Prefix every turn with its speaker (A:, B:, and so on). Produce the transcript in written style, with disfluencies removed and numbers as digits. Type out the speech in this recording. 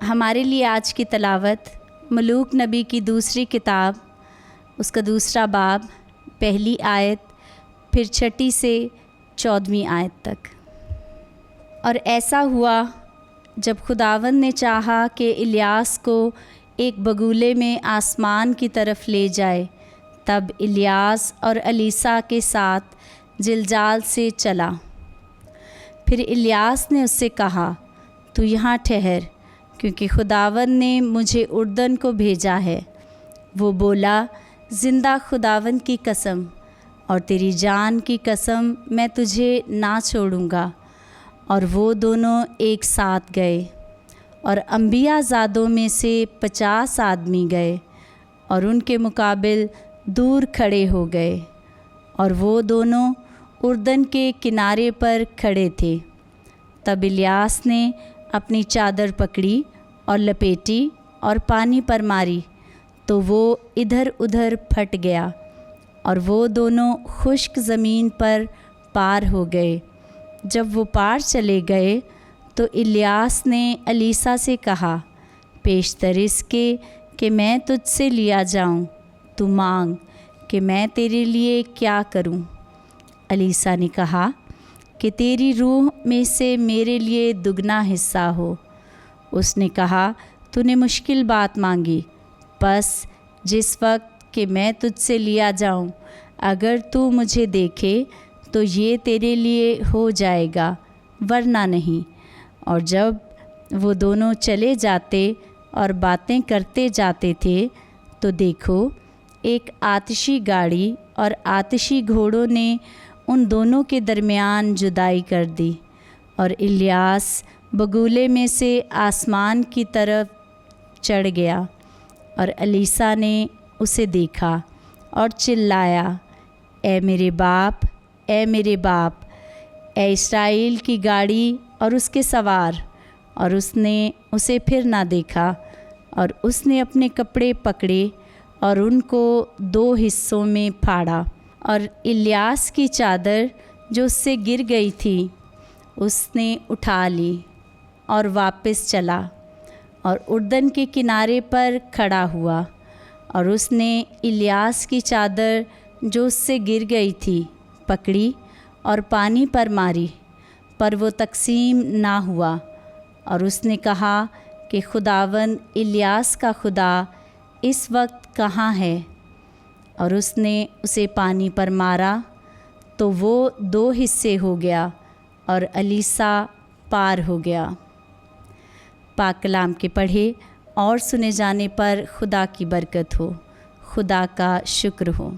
A: हमारे लिए आज की तलावत मलूक नबी की दूसरी किताब, उसका दूसरा बाब, पहली आयत, फिर 6 से 14वीं आयत तक। और ऐसा हुआ जब खुदावंद ने चाहा कि इलियास को एक बगुले में आसमान की तरफ ले जाए, तब इलियास और अलीसा के साथ जिलजाल से चला। फिर इलियास ने उससे कहा, तू यहाँ ठहर, क्योंकि खुदावंद ने मुझे उर्दन को भेजा है। वो बोला, ज़िंदा खुदावंद की कसम और तेरी जान की कसम, मैं तुझे ना छोड़ूंगा। और वो दोनों एक साथ गए, और अंबिया ज़ादों में से 50 आदमी गए और उनके मुकाबिल दूर खड़े हो गए, और वो दोनों उर्दन के किनारे पर खड़े थे। तब इलियास ने अपनी चादर पकड़ी और लपेटी और पानी पर मारी, तो वो इधर उधर फट गया, और वो दोनों खुश्क ज़मीन पर पार हो गए। जब वो पार चले गए तो इलियास ने अलीसा से कहा, पेशतर इसके कि मैं तुझसे लिया जाऊं, तू मांग कि मैं तेरे लिए क्या करूं। अलीसा ने कहा कि तेरी रूह में से मेरे लिए दुगना हिस्सा हो। उसने कहा, तूने मुश्किल बात मांगी, बस जिस वक्त कि मैं तुझसे लिया जाऊं, अगर तू मुझे देखे तो ये तेरे लिए हो जाएगा, वरना नहीं। और जब वो दोनों चले जाते और बातें करते जाते थे, तो देखो, एक आतिशी गाड़ी और आतिशी घोड़ों ने उन दोनों के दरमियान जुदाई कर दी। और इलियास बगुले में से आसमान की तरफ चढ़ गया, और अलीसा ने उसे देखा और चिल्लाया, ए मेरे बाप, ए मेरे बाप, ए इस्राएल की गाड़ी और उसके सवार। और उसने उसे फिर ना देखा, और उसने अपने कपड़े पकड़े और उनको 2 हिस्सों में फाड़ा, और इलियास की चादर जो उससे गिर गई थी उसने उठा ली और वापस चला, और उर्दन के किनारे पर खड़ा हुआ। और उसने इलियास की चादर जो उससे गिर गई थी पकड़ी और पानी पर मारी, पर वो तकसीम ना हुआ। और उसने कहा कि खुदावंद इलियास का खुदा इस वक्त कहाँ है। और उसने उसे पानी पर मारा, तो वो 2 हिस्से हो गया, और अलीसा पार हो गया। पाक कलाम के पढ़े और सुने जाने पर खुदा की बरकत हो। खुदा का शुक्र हो।